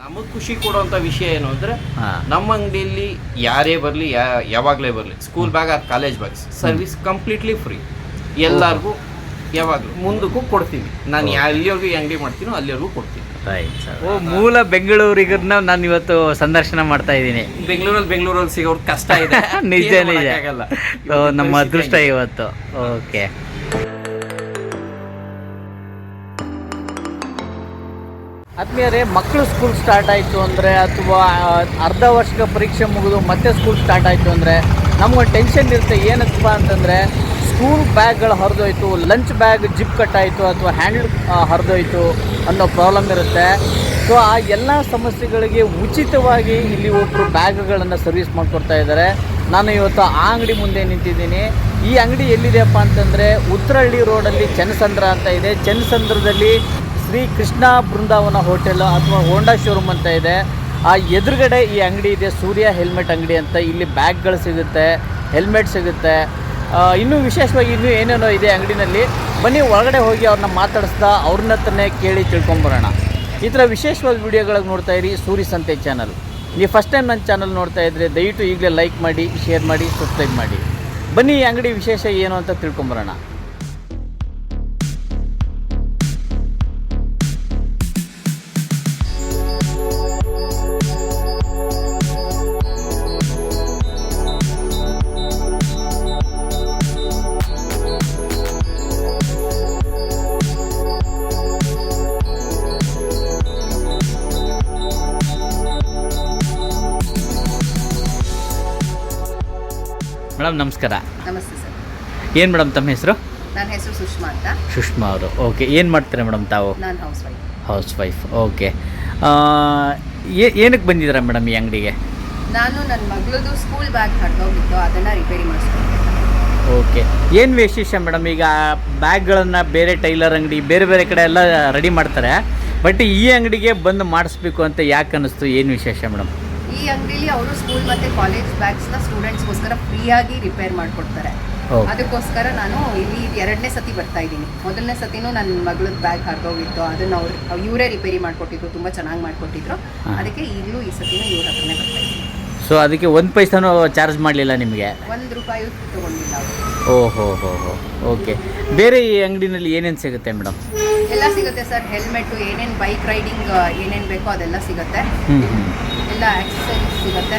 ನಮಗೆ ಖುಷಿ ಕೊಡುವಂಥ ವಿಷಯ ಏನು ಅಂದರೆ ನಮ್ಮ ಅಂಗಡಿಯಲ್ಲಿ ಯಾರೇ ಬರಲಿ ಯಾವಾಗಲೇ ಬರಲಿ school bag or college bags service completely free ಎಲ್ಲರಿಗೂ ಯಾವಾಗಲೂ ಮುಂದಕ್ಕೂ ಕೊಡ್ತೀವಿ. ನಾನು ಎಲ್ಲಿವರೆಗೂ ಈ ಅಂಗಡಿ ಮಾಡ್ತೀನೋ ಅಲ್ಲಿವರೆಗೂ ಕೊಡ್ತೀನಿ. Right sir. ಮೂಲ ಬೆಂಗಳೂರಿಗರನ್ನ ನಾನು ಇವತ್ತು ಸಂದರ್ಶನ ಮಾಡ್ತಾ ಇದ್ದೀನಿ. ಬೆಂಗಳೂರಲ್ಲಿ ಸಿಗೋರು ಕಷ್ಟ ಇದೆ. ನಿಜ ಆಗಲ್ಲ. ನಮ್ಮ ಅದೃಷ್ಟ ಇವತ್ತು. ಓಕೆ, ಆದ್ಮೇಲೆ ಮಕ್ಕಳು ಸ್ಕೂಲ್ ಸ್ಟಾರ್ಟ್ ಆಯಿತು ಅಂದರೆ ಅಥವಾ ಅರ್ಧ ವರ್ಷದ ಪರೀಕ್ಷೆ ಮುಗಿದು ಮತ್ತೆ ಸ್ಕೂಲ್ ಸ್ಟಾರ್ಟ್ ಆಯಿತು ಅಂದರೆ ನಮಗೊಂದು ಟೆನ್ಷನ್ ಇರುತ್ತೆ. ಏನಪ್ಪ ಅಂತಂದರೆ ಸ್ಕೂಲ್ ಬ್ಯಾಗ್ಗಳು ಹರಿದೋಯ್ತು, ಲಂಚ್ ಬ್ಯಾಗ್ ಜಿಪ್ ಕಟ್ಟಾಯಿತು ಅಥವಾ ಹ್ಯಾಂಡಲ್ ಹರಿದೋಯ್ತು ಅನ್ನೋ ಪ್ರಾಬ್ಲಮ್ ಇರುತ್ತೆ. ಸೊ ಆ ಎಲ್ಲ ಸಮಸ್ಯೆಗಳಿಗೆ ಉಚಿತವಾಗಿ ಇಲ್ಲಿ ಒಬ್ಬರು ಬ್ಯಾಗ್ಗಳನ್ನು ಸರ್ವಿಸ್ ಮಾಡಿಕೊಡ್ತಾ ಇದ್ದಾರೆ. ನಾನು ಇವತ್ತು ಆ ಅಂಗಡಿ ಮುಂದೆ ನಿಂತಿದ್ದೀನಿ. ಈ ಅಂಗಡಿ ಎಲ್ಲಿದೆಯಪ್ಪ ಅಂತಂದರೆ ಉತ್ತರಹಳ್ಳಿ ರೋಡಲ್ಲಿ ಚನ್ನಸಂದ್ರ ಅಂತ ಇದೆ. ಚನ್ನಸಂದ್ರದಲ್ಲಿ ಶ್ರೀ ಕೃಷ್ಣ ಬೃಂದಾವನ ಹೋಟೆಲ್ ಅಥವಾ ಹೋಂಡಾ ಶೋರೂಮ್ ಅಂತ ಇದೆ. ಆ ಎದುರುಗಡೆ ಈ ಅಂಗಡಿ ಇದೆ, ಸೂರ್ಯ ಹೆಲ್ಮೆಟ್ ಅಂಗಡಿ ಅಂತ. ಇಲ್ಲಿ ಬ್ಯಾಗ್ಗಳು ಸಿಗುತ್ತೆ, ಹೆಲ್ಮೆಟ್ ಸಿಗುತ್ತೆ, ಇನ್ನೂ ವಿಶೇಷವಾಗಿ ಇನ್ನೂ ಏನೇನೋ ಇದೆ ಅಂಗಡಿನಲ್ಲಿ. ಬನ್ನಿ ಒಳಗಡೆ ಹೋಗಿ ಅವ್ರನ್ನ ಮಾತಾಡಿಸ್ತಾ ಅವ್ರನ್ನ ಹತ್ರನೇ ಕೇಳಿ ತಿಳ್ಕೊಂಬರೋಣ. ಈ ಥರ ವಿಶೇಷವಾದ ವೀಡಿಯೋಗಳಿಗೆ ನೋಡ್ತಾ ಇರಿ ಸೂರಿ ಸಂತೆ ಚಾನಲ್. ನೀವು ಫಸ್ಟ್ ಟೈಮ್ ನನ್ನ ಚಾನಲ್ ನೋಡ್ತಾ ಇದ್ದರೆ ದಯವಿಟ್ಟು ಈಗಲೇ ಲೈಕ್ ಮಾಡಿ, ಶೇರ್ ಮಾಡಿ, ಸಬ್ಸ್ಕ್ರೈಬ್ ಮಾಡಿ. ಬನ್ನಿ ಈ ಅಂಗಡಿ ವಿಶೇಷ ಏನು ಅಂತ ತಿಳ್ಕೊಂಬರೋಣ. ಮೇಡಮ್ ನಮಸ್ಕಾರ. ನಮಸ್ತೆ ಸರ್. ಏನು ಮೇಡಮ್ ತಮ್ಮ ಹೆಸರು? ನನ್ನ ಹೆಸರು ಸುಷ್ಮಾ ಅಂತ. ಸುಷ್ಮಾ ಅವರು. ಓಕೆ, ಏನು ಮಾಡ್ತಾರೆ ಮೇಡಮ್ ತಾವು? ನಾನು ಹೌಸ್ ವೈಫ್. ಓಕೆ, ಏನಕ್ಕೆ ಬಂದಿದ್ದೀರಾ ಮೇಡಮ್ ಈ ಅಂಗಡಿಗೆ? ನಾನು ನನ್ನ ಮಗಳದು ಸ್ಕೂಲ್ ಬ್ಯಾಗ್ ಹರಿದೋಗಿತ್ತು, ಅದನ್ನು ರಿಪೇರಿ ಮಾಡಿಸ್ಕೊಂಡೆ. ಓಕೆ, ಏನು ವಿಶೇಷ ಮೇಡಮ್? ಈಗ ಬ್ಯಾಗ್ಗಳನ್ನು ಬೇರೆ ಟೈಲರ್ ಅಂಗಡಿ ಬೇರೆ ಬೇರೆ ಕಡೆ ಎಲ್ಲ ರೆಡಿ ಮಾಡ್ತಾರೆ, ಬಟ್ ಈ ಅಂಗಡಿಗೆ ಬಂದು ಮಾಡಿಸ್ಬೇಕು ಅಂತ ಯಾಕೆ ಅನ್ನಿಸ್ತು? ಏನು ವಿಶೇಷ ಮೇಡಮ್? ಈ ಅಂಗಡಿಲಿ ಅವರು ಸ್ಕೂಲ್ ಮತ್ತು ಕಾಲೇಜ್ ಬ್ಯಾಗ್ಸ್ನ ಸ್ಟೂಡೆಂಟ್ಸ್ಗೋಸ್ಕರ ಫ್ರೀಯಾಗಿ ರಿಪೇರ್ ಮಾಡಿಕೊಡ್ತಾರೆ. ಅದಕ್ಕೋಸ್ಕರ ನಾನು ಇಲ್ಲಿ 2ನೇ ಸತಿ ಬರ್ತಾ ಇದ್ದೀನಿ. ಮೊದಲನೇ ಸತಿನೂ ನನ್ನ ಮಗಳದ್ದು ಬ್ಯಾಗ್ ಹರಿದೋಗಿತ್ತು, ಅದನ್ನು ಇವರೇ ರಿಪೇರಿ ಮಾಡಿಕೊಟ್ಟಿದ್ರು, ತುಂಬ ಚೆನ್ನಾಗಿ ಮಾಡಿಕೊಟ್ಟಿದ್ರು. ಅದಕ್ಕೆ ಈಗಲೂ ಈ ಸತಿನೂ ಇವ್ರ ಹತ್ರನೇ ಬರ್ತಾ ಇದ್ದೀನಿ. ಸೊ ಅದಕ್ಕೆ 1 ಪೈಸಾನೂ ಚಾರ್ಜ್ ಮಾಡಲಿಲ್ಲ ನಿಮಗೆ? 1 ರೂಪಾಯಿ ತೊಗೊಂಡಿಲ್ಲ ಅವರು. ಓಹೋ. ಓಕೆ, ಬೇರೆ ಈ ಅಂಗಡಿನಲ್ಲಿ ಏನೇನು ಸಿಗುತ್ತೆ ಮೇಡಮ್? ಎಲ್ಲ ಸಿಗುತ್ತೆ ಸರ್. ಹೆಲ್ಮೆಟ್ಟು, ಏನೇನು ಬೈಕ್ ರೈಡಿಂಗ್ ಏನೇನು ಬೇಕೋ ಅದೆಲ್ಲ ಸಿಗುತ್ತೆ. ಎಲ್ಲ ಆಕ್ಸೆಸರೀಸ್ ಸಿಗುತ್ತೆ.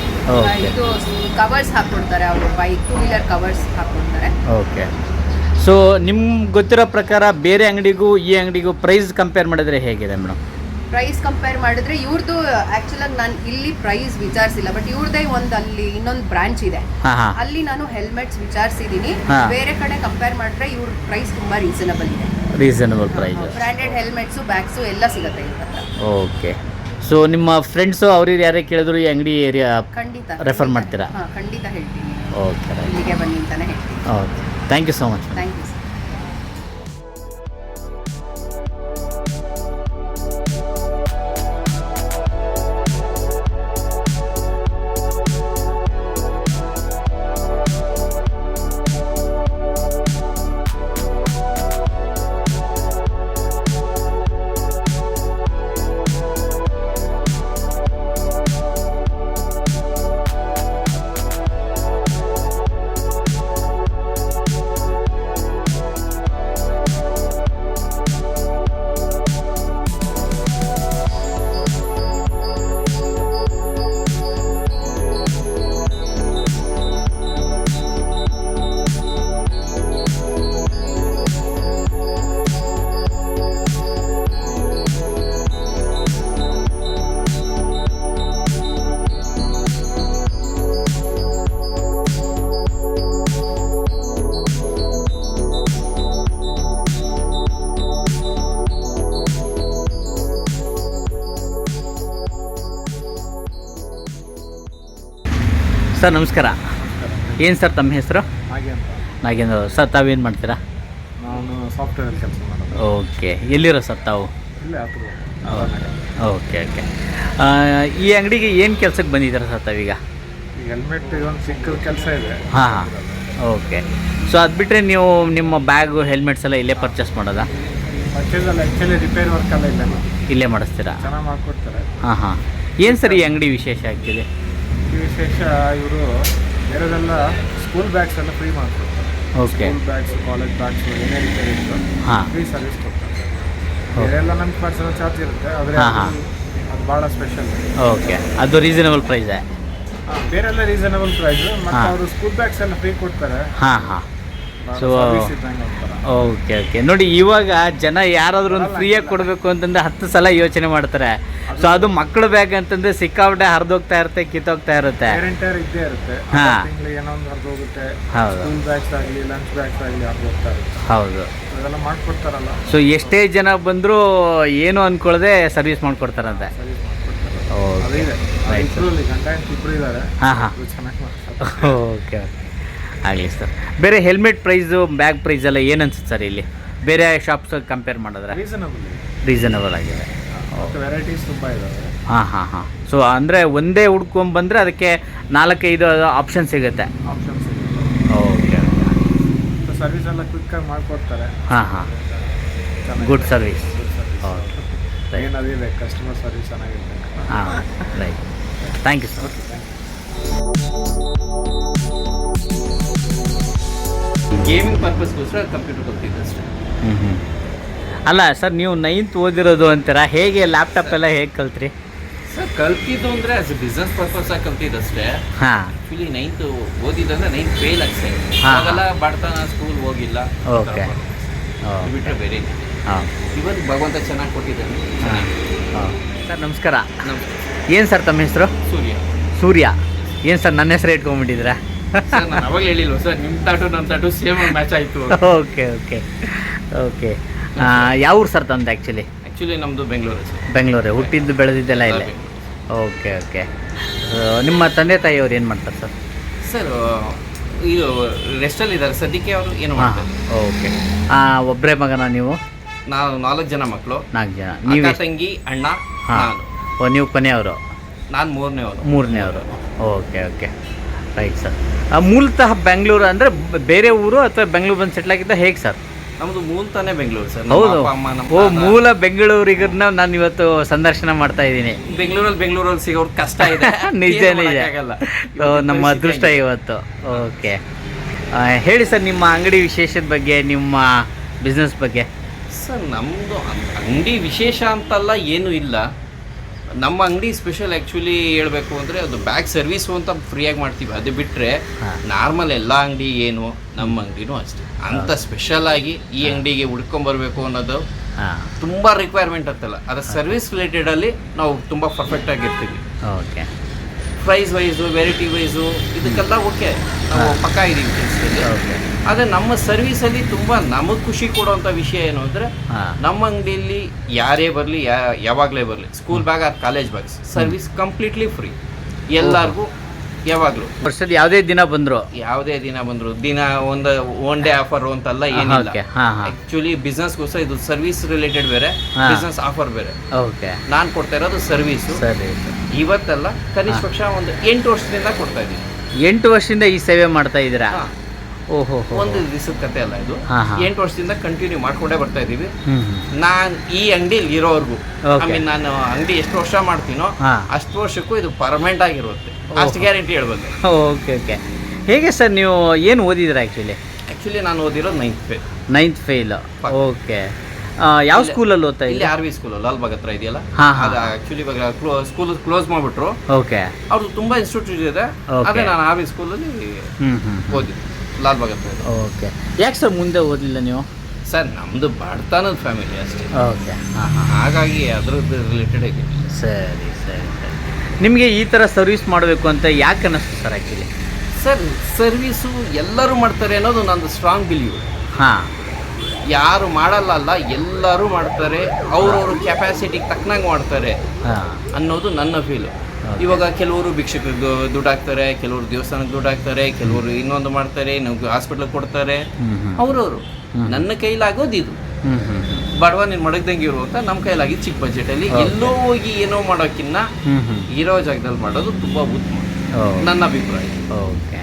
ಇದು ಕವರ್ಸ್ ಹಾಕ್ಕೊಡ್ತಾರೆ ಅವರು, ಬೈಕ್ 2 ವೀಲರ್ ಕವರ್ಸ್ ಹಾಕ್ಕೊಡ್ತಾರೆ. ಓಕೆ, ಸೊ ನಿಮ್ಗೆ ಗೊತ್ತಿರೋ ಪ್ರಕಾರ ಬೇರೆ ಅಂಗಡಿಗೂ ಈ ಅಂಗಡಿಗೂ ಪ್ರೈಸ್ ಕಂಪೇರ್ ಮಾಡಿದ್ರೆ ಹೇಗಿದೆ ಮೇಡಮ್? ಪ್ರೈಸ್ ಕಂಪೇರ್ ಮಾಡಿದ್ರೆ ಇವ್ರದ್ದು ಆ್ಯಕ್ಚುಲಾಗಿ ನಾನು ಇಲ್ಲಿ ಪ್ರೈಸ್ ವಿಚಾರಿಸಿಲ್ಲ, ಬಟ್ ಇವ್ರದ್ದೇ ಅಲ್ಲಿ ಇನ್ನೊಂದು ಬ್ರಾಂಚ್ ಇದೆ, ಅಲ್ಲಿ ನಾನು ಹೆಲ್ಮೆಟ್ಸ್ ವಿಚಾರಿಸಿದ್ದೀನಿ. ಬೇರೆ ಕಡೆ ಕಂಪೇರ್ ಮಾಡಿದ್ರೆ ಇವ್ರ ಪ್ರೈಸ್ ತುಂಬ reasonable price. Branded helmets, bags ಎಲ್ಲ ಸಿಗುತ್ತೆ ಇವ್ರ ಹತ್ರ. ಓಕೆ, ಸೊ ನಿಮ್ಮ ಫ್ರೆಂಡ್ಸು ಅವ್ರಿಗೆ ಯಾರೇ ಕೇಳಿದ್ರು ಈ ಅಂಗಡಿ ಏರಿಯಾ ಖಂಡಿತ ರೆಫರ್ ಮಾಡ್ತೀರಾ? ಖಂಡಿತ ಹೇಳ್ತೀನಿ. ಓಕೆ, ಇಲ್ಲಿಗೆ ಬನ್ನಿ ಅಂತಾನೆ ಹೇಳ್ತೀನಿ. Okay, thank you so much. Thank you sir. Sir ನಮಸ್ಕಾರ. ಏನು ಸರ್ ತಮ್ಮ ಹೆಸರು? ನಾಗೇಂದ್ರ. ಸರ್ ತಾವೇನು ಮಾಡ್ತೀರಾ? ನಾನು ಸಾಫ್ಟ್ವೇರಲ್ಲಿ ಕೆಲಸ ಮಾಡೋದು. ಓಕೆ, ಎಲ್ಲಿರೋ ಸರ್ ತಾವು? ಓಕೆ. ಈ ಅಂಗಡಿಗೆ ಏನು ಕೆಲಸಕ್ಕೆ ಬಂದಿದ್ದೀರಾ ಸರ್ ತಾವೀಗ? ಹೆಲ್ಮೆಟ್ ಒಂದು ಸಿಕ್ಕ ಕೆಲಸ ಇದೆ. ಹಾಂ. ಓಕೆ, ಸೊ ಅದು ಬಿಟ್ಟರೆ ನೀವು ನಿಮ್ಮ ಬ್ಯಾಗು ಹೆಲ್ಮೆಟ್ಸ್ ಎಲ್ಲ ಇಲ್ಲೇ ಪರ್ಚೇಸ್ ಮಾಡೋದಾ? ಪರ್ಚೇಸ್ ಅಲ್ಲ, ಆ್ಯಕ್ಚುಲಿ ರಿಪೇರ್ ವರ್ಕ್ ಎಲ್ಲ ಇಲ್ಲ. ಇಲ್ಲೇ ಮಾಡಿಸ್ತೀರಾ? ಚೆನ್ನಾಗಿ ಮಾಡ್ಕೊಡ್ತಾರೆ. ಹಾಂ ಹಾಂ. ಏನು ಸರ್ ಈ ಅಂಗಡಿ ವಿಶೇಷ ಆ್ಯಕ್ಚುಲಿ? ಈ ವಿಶೇಷ ಇವರು ಬೇರೆದೆಲ್ಲ ಸ್ಕೂಲ್ ಬ್ಯಾಗ್ಸ್ ಎಲ್ಲ ಫ್ರೀ ಮಾಡ್ಕೊಡ್ತಾರೆ. Okay. School bags, college bags ಏನೇ ರೀತಿ ಇತ್ತು ಹಾಂ. ಫ್ರೀ ಸರ್ವಿಸ್ ಕೊಡ್ತಾರೆ. ಬೇರೆಲ್ಲ ನಮ್ಗೆ ಪರ್ಸನಲ್ ಚಾರ್ಜ್ ಇರುತ್ತೆ, ಆದರೆ ಅದು ಭಾಳ ಸ್ಪೆಷಲ್. ಓಕೆ, ಅದು ರೀಸನಬಲ್ ಪ್ರೈಸೇ? ಬೇರೆಲ್ಲ ರೀಸನಬಲ್ ಪ್ರೈಸ್, ಮತ್ತು ಅವರು ಸ್ಕೂಲ್ ಬ್ಯಾಗ್ಸ್ ಎಲ್ಲ ಫ್ರೀ ಕೊಡ್ತಾರೆ. ಹಾಂ ಹಾಂ. ಸೊ ಸರ್ವಿಸ್ ಇದ್ದಂಗೆ ಅಂತಾರೆ. Okay okay. ನೋಡಿ, ಇವಾಗ ಜನ ಯಾರಾದರೂ ಒಂದು ಫ್ರೀಯಾಗಿ ಕೊಡಬೇಕು ಅಂತಂದ್ರೆ 10 ಸಲ ಯೋಚನೆ ಮಾಡ್ತಾರೆ. ಸೊ ಅದು ಮಕ್ಕಳ ಬ್ಯಾಗ್ ಅಂತಂದ್ರೆ ಸಿಕ್ಕಾಪಟ್ಟೆ ಹರಿದೋಗ್ತಾ ಇರುತ್ತೆ, ಕಿತ್ತೋಗ್ತಾ ಇರುತ್ತೆ. ಗ್ಯಾರಂಟಿಯರ್ ಇದ್ದೇ ಇರುತ್ತೆ. ಹಾಂ. ತಿಂಗಳಿಗೆ ಏನೋ ಒಂದು ಹರಿದು ಹೋಗುತ್ತೆ. ಹೌದು. ಸ್ಕೂಲ್ ಬ್ಯಾಗ್ಸ್ ಆಗಲಿ, ಲಂಚ್ ಬ್ಯಾಗ್ಸ್ ಆಗಲಿ ಹರಿದು ಹೋಗ್ತಾ ಇರುತ್ತೆ. ಹೌದು. ಅದೆಲ್ಲ ಮಾಡ್ಕೊಡ್ತಾರಲ್ಲ. ಸೊ ಎಷ್ಟೇ ಜನ ಬಂದರೂ ಏನು ಅಂದ್ಕೊಳ್ಳದೆ ಸರ್ವಿಸ್ ಮಾಡಿಕೊಡ್ತಾರಂತೆ. ಸರ್ವಿಸ್ ಮಾಡ್ಕೊಡ್ತಾರೆ. ಓಕೆ. ಅದಿದೆ. Right sir. ಇಬ್ಬರು ಗಂಡ ಹೆಂಡತಿ ಇಬ್ಬರು ಇದ್ದಾರೆ. ಹಾಂ ಹಾಂ. ಚೆನ್ನಾಗಿ ಮಾಡ್ತಾರೆ. ಓಕೆ ಓಕೆ, ಆಗಲಿ ಸರ್. ಬೇರೆ ಹೆಲ್ಮೆಟ್ ಪ್ರೈಸು, ಬ್ಯಾಗ್ ಪ್ರೈಸ್ ಎಲ್ಲ ಏನು ಅನ್ಸುತ್ತೆ ಸರ್ ಇಲ್ಲಿ ಬೇರೆ ಶಾಪ್ಸ್ ಕಂಪೇರ್ ಮಾಡಿದ್ರೆ? ರೀಸನಬಲ್ ಆಗಿದೆ. ಮತ್ತು ವೆರೈಟೀಸ್ ತುಂಬ ಇದ್ದಾವೆ. ಹಾಂ ಹಾಂ ಹಾಂ. ಸೊ ಅಂದರೆ ಒಂದೇ ಹುಡ್ಕೊಂಬಂದರೆ ಅದಕ್ಕೆ 4-5 ಆಪ್ಷನ್ ಸಿಗುತ್ತೆ. ಆಪ್ಷನ್ಸ್ ಇದೆ. Okay okay. ಸರ್ವಿಸ್ ಎಲ್ಲ ಕ್ವಿಕ್ಕಾಗಿ ಮಾಡಿಕೊಡ್ತಾರೆ. ಹಾಂ ಹಾಂ. Good service. Okay, right. ಏನು ಅದಿದೆ, ಕಸ್ಟಮರ್ ಸರ್ವಿಸ್ ಚೆನ್ನಾಗಿರ್ಬೇಕು. ಹಾಂ, right. Thank you sir. Gaming ಪರ್ಪಸ್ಗೋಸ್ಕರ ಕಂಪ್ಯೂಟರ್ ಕಲ್ತಿದ್ದೆ ಅಷ್ಟೇ. ಹ್ಞೂ. ಅಲ್ಲ ಸರ್, ನೀವು 9th ಓದಿರೋದು ಅಂತೀರಾ, ಹೇಗೆ ಲ್ಯಾಪ್ಟಾಪ್ ಎಲ್ಲ ಹೇಗೆ ಕಲ್ತ್ರಿ? ಸರ್ ಕಲ್ತಿದ್ದು ಅಂದರೆ ಆಸ್ ಎ ಬಿಸ್ನೆಸ್ ಪರ್ಪಸ್ಸಾಗಿ ಕಲ್ತಿದ್ದಷ್ಟೇ. ಹಾಂ. ಆ್ಯಕ್ಚುಲಿ 9th ಓದಿದ್ದಂದ್ರೆ 9th ಫೇಲ್ ಅಷ್ಟೇ. ಹಾಂ. ಅವಾಗೆಲ್ಲ ಬಡತನ, ಸ್ಕೂಲ್ ಹೋಗಿಲ್ಲ. ಓಕೆ. ಬಿಟ್ಟರೆ ಬೇರೆ ಹಾಂ. ಇವತ್ತು ಭಗವಂತ ಚೆನ್ನಾಗಿ ಕೊಟ್ಟಿದ್ದಾನೆ. ಹಾಂ ಹಾಂ. ಸರ್ ನಮಸ್ಕಾರ. ನಮಸ್ಕಾರ. ಏನು ಸರ್ ತಮ್ಮ ಹೆಸರು? ಸೂರ್ಯ. ಸೂರ್ಯ. ಏನು ಸರ್ ನನ್ನ ಹೆಸರು ಇಟ್ಕೊಂಡ್ಬಿಟ್ಟಿದ್ದೀರಾ? ಸರ್ ನಾನು ಅವಾಗ ಹೇಳಿಲ್ವ ಸರ್, ನಿಮ್ಮ ತಾಟು ನನ್ನ ತಾಟು ಸೇಮ್ ಮ್ಯಾಚ್ ಆಯಿತು. Okay okay okay. ಯಾವ ಊರು ಸರ್ ತಂದು ಆ್ಯಕ್ಚುಲಿ? ಆ್ಯಕ್ಚುಲಿ ನಮ್ಮದು ಬೆಂಗಳೂರು ಸರ್. ಬೆಂಗಳೂರೇ, ಹುಟ್ಟಿದ್ದು ಬೆಳೆದಿದ್ದೆಲ್ಲ ಇಲ್ಲೇ? Okay okay. ನಿಮ್ಮ ತಂದೆ ತಾಯಿಯವ್ರು ಏನು ಮಾಡ್ತಾರೆ ಸರ್? ಸರ್ ಇದು ರೆಸ್ಟಲ್ಲಿ ಇದ್ದಾರೆ ಸದ್ಯಕ್ಕೆ. ಅವರು ಏನು ಹಾಂ. ಮಾಡ್ತಾರೆ? ಓಕೆ. ಒಬ್ಬರೇ ಮಗನ ನೀವು? ನಾವು 4 ಜನ ಮಕ್ಕಳು. 4 ಜನ. ಅಕ್ಕ, ನೀವು? ತಂಗಿ, ಅಣ್ಣ, ಹಾಂ. ನಾನು. ಓ, ನೀವು ಕೊನೆಯವರು? ನಾನು 3ನೇವರು. 3ನೇವರು. Okay okay, right sir. ಮೂಲತಃ ಬೆಂಗಳೂರು ಅಂದರೆ ಬೇರೆ ಊರು ಅಥವಾ ಬೆಂಗಳೂರು ಬಂದು ಸೆಟ್ಲ್ ಆಗಿದ್ದ ಹೇಗೆ ಸರ್? ನಮ್ಮದು ಮೂಲತಾನೇ ಬೆಂಗಳೂರು ಸರ್. ಹೌದು. ಅಪ್ಪ ಅಮ್ಮ, ನಮ್ಮ ಓ, ತಾತ. ಮೂಲ ಬೆಂಗಳೂರಿಗರನ್ನ ನಾನು ಇವತ್ತು ಸಂದರ್ಶನ ಮಾಡ್ತಾ ಇದ್ದೀನಿ. ಬೆಂಗಳೂರಲ್ಲಿ ಸಿಗೋರು ಕಷ್ಟ ಇದೆ. ನಿಜ ಏನು ನಿಜ. ಮಾಡೋಕ್ಕಾಗಲ್ಲ. ನಮ್ಮ ಅದೃಷ್ಟ ಇವತ್ತು. ಓಕೆ. ಹೇಳಿ ಸರ್, ನಿಮ್ಮ ಅಂಗಡಿ ವಿಶೇಷದ ಬಗ್ಗೆ, ನಿಮ್ಮ ಬಿಸ್ನೆಸ್ ಬಗ್ಗೆ. ಸರ್ ನಮ್ಮದು ಅಂಗಡಿ ವಿಶೇಷ ಅಂತಲ್ಲ, ಏನೂ ಇಲ್ಲ. ನಮ್ಮ ಅಂಗಡಿ ಸ್ಪೆಷಲ್ ಆ್ಯಕ್ಚುಲಿ ಹೇಳಬೇಕು ಅಂದರೆ ಅದು ಬ್ಯಾಗ್ ಸರ್ವಿಸು ಅಂತ ಫ್ರೀಯಾಗಿ ಮಾಡ್ತೀವಿ. ಅದು ಬಿಟ್ಟರೆ ನಾರ್ಮಲ್ ಎಲ್ಲ ಅಂಗಡಿ ಏನು, ನಮ್ಮ ಅಂಗಡಿನೂ ಅಷ್ಟೇ. ಅಂಥ ಸ್ಪೆಷಲಾಗಿ ಈ ಅಂಗಡಿಗೆ ಹುಡ್ಕೊಂಬರ್ಬೇಕು ಅನ್ನೋದು ತುಂಬ ರಿಕ್ವೈರ್ಮೆಂಟ್ ಅಂತಲ್ಲ, ಅದರ ಸರ್ವಿಸ್ ರಿಲೇಟೆಡಲ್ಲಿ ನಾವು ತುಂಬ ಪರ್ಫೆಕ್ಟಾಗಿರ್ತೀವಿ. Okay. Price wise, variety wise ಇದಕ್ಕೆಲ್ಲ ಓಕೆ, ನಾವು ಪಕ್ಕ ಇದ್ದೀವಿ ಕೆಲಸದಲ್ಲಿ. ಓಕೆ. ಆದರೆ ನಮ್ಮ ಸರ್ವಿಸಲ್ಲಿ ತುಂಬ ನಮಗೆ ಖುಷಿ ಕೊಡುವಂಥ ವಿಷಯ ಏನು ಅಂದರೆ, ನಮ್ಮ ಅಂಗಡಿಯಲ್ಲಿ ಯಾರೇ ಬರಲಿ, ಯಾವಾಗಲೇ ಬರಲಿ, school bag or college bags service completely free ಎಲ್ಲರಿಗೂ, ಯಾವಾಗಲೂ. ವರ್ಷದ ಯಾವುದೇ ದಿನ ಬಂದರು, ದಿನ ಒನ್ ಡೇ ಆಫರ್ ಅಂತಲ್ಲ, ಏನಿಲ್ಲ. ಓಕೆ. ಹಾಂ ಹಾಂ. ಆ್ಯಕ್ಚುಲಿ ಬಿಸ್ನೆಸ್ಗೋಸ್ಕರ ಇದು ಸರ್ವಿಸ್ ರಿಲೇಟೆಡ್ ಬೇರೆ, ಬಿಸ್ನೆಸ್ ಆಫರ್ ಬೇರೆ. ಓಕೆ. ನಾನು ಕೊಡ್ತಾ ಇರೋದು ಸರ್ವಿಸು. ಸರಿ. ಇವತ್ತಲ್ಲ, ಕನಿಷ್ಠ ಪಕ್ಷ ಒಂದು 8 ವರ್ಷದಿಂದ ಕೊಡ್ತಾ ಇದ್ದೀನಿ. 8 ವರ್ಷದಿಂದ ಈ ಸೇವೆ ಮಾಡ್ತಾ ಇದ್ದೀರಾ? ಹಾಂ. ಓಹೋ. ಒಂದು ದಿವಸದ ಕತೆ ಅಲ್ಲ ಇದು. ಹಾಂ ಹಾಂ. 8 ವರ್ಷದಿಂದ ಕಂಟಿನ್ಯೂ ಮಾಡ್ಕೊಂಡೇ ಬರ್ತಾ ಇದ್ದೀವಿ. ಹ್ಞೂ. ನಾನು ಈ ಅಂಗಡಿಲಿ ಇರೋವರೆಗೂ, Okay. ನಾನು ಅಂಗಡಿ ಎಷ್ಟು ವರ್ಷ ಮಾಡ್ತೀನೋ ಹಾಂ. ಅಷ್ಟು ವರ್ಷಕ್ಕೂ ಇದು ಪರ್ಮನೆಂಟ್ ಆಗಿರುತ್ತೆ, ಅಷ್ಟು ಗ್ಯಾರಂಟಿ ಹೇಳ್ಬೋದು. Okay okay. ಹೇಗೆ ಸರ್, ನೀವು ಏನು ಓದಿದ್ದೀರಾ ಆ್ಯಕ್ಚುಲಿ? ಆ್ಯಕ್ಚುಲಿ ನಾನು ಓದಿರೋದು 9th fail. 9th fail. Okay. ಯಾವ ಸ್ಕೂಲಲ್ಲಿ ಓದ್ತಾ ಇಲ್ಲಿ ಇದ್ದೀರಾ? RV ಸ್ಕೂಲ್ ಲಾಲ್ಬಾಗ್ ಹತ್ರ ಇದೆಯಲ್ಲ, ಹಾಂ ಹಾಂ. ಅದು ಆ್ಯಕ್ಚುಲಿ ಇವಾಗ ಸ್ಕೂಲ್ ಕ್ಲೋಸ್ ಮಾಡಿಬಿಟ್ರು. ಓಕೆ. ಅವ್ರದ್ದು ತುಂಬ ಇನ್ಸ್ಟಿಟ್ಯೂಟ್ ಇದೆ. Okay. ಅದೇ ನಾನು RV ಸ್ಕೂಲಲ್ಲಿ ಹ್ಞೂ ಹ್ಞೂ. ಓದಿದ್ದು, ಲಾಲ್ಬಾಗ್ ಹತ್ರ ಇದೆ. ಓಕೆ. ಯಾಕೆ ಸರ್ ಮುಂದೆ ಓದಲಿಲ್ಲ ನೀವು? ಸರ್ ನಮ್ಮದು ಬಡತನದ ಫ್ಯಾಮಿಲಿ ಅಷ್ಟೇ. ಓಕೆ. ಹಾಂ ಹಾಂ. ಹಾಗಾಗಿ ಅದ್ರದ್ದು ರಿಲೇಟೆಡ್ ಆಗಿ. ಸರಿ ಸರಿ ಸರಿ. ನಿಮಗೆ ಈ ಥರ ಸರ್ವಿಸ್ ಮಾಡಬೇಕು ಅಂತ ಯಾಕೆ ಅನ್ನಿಸ್ತು ಸರ್ ಆ್ಯಕ್ಚುಲಿ? ಸರ್ ಸರ್ವಿಸು ಎಲ್ಲರೂ ಮಾಡ್ತಾರೆ ಅನ್ನೋದು ನಂದು ಸ್ಟ್ರಾಂಗ್ ಬಿಲೀವ್. ಹಾಂ. ಯಾರು ಮಾಡಲ್ಲ ಅಲ್ಲ, ಎಲ್ಲರೂ ಮಾಡ್ತಾರೆ, ಅವ್ರವ್ರ ಕೆಪಾಸಿಟಿಗೆ ತಕ್ಕನಾಗಿ ಮಾಡ್ತಾರೆ ಹಾಂ ಅನ್ನೋದು ನನ್ನ ಫೀಲು. ಇವಾಗ ಕೆಲವರು ಭಿಕ್ಷಕರಿಗೆ ದುಡ್ಡು ಹಾಕ್ತಾರೆ, ಕೆಲವರು ದೇವಸ್ಥಾನಕ್ಕೆ ದುಡ್ಡು ಹಾಕ್ತಾರೆ, ಕೆಲವರು ಇನ್ನೊಂದು ಮಾಡ್ತಾರೆ, ನಾವು ಹಾಸ್ಪಿಟ್ಲಿಗೆ ಕೊಡ್ತಾರೆ. ಅವ್ರವರು ನನ್ನ ಕೈಲಾಗೋದು ಇದು. ಬಡವ ನೀನು ಮಡಗ್ದಂಗೆ ಇರು ಅಂತ ನಮ್ಮ ಕೈಲಾಗಿದ್ದು ಚಿಕ್ಕ ಬಜೆಟಲ್ಲಿ ಎಲ್ಲೋ ಹೋಗಿ ಏನೋ ಮಾಡೋಕ್ಕಿನ್ನ ಇರೋ ಜಾಗದಲ್ಲಿ ಮಾಡೋದು ತುಂಬ ಉತ್ತಮ, ನನ್ನ ಅಭಿಪ್ರಾಯ. ಓಕೆ.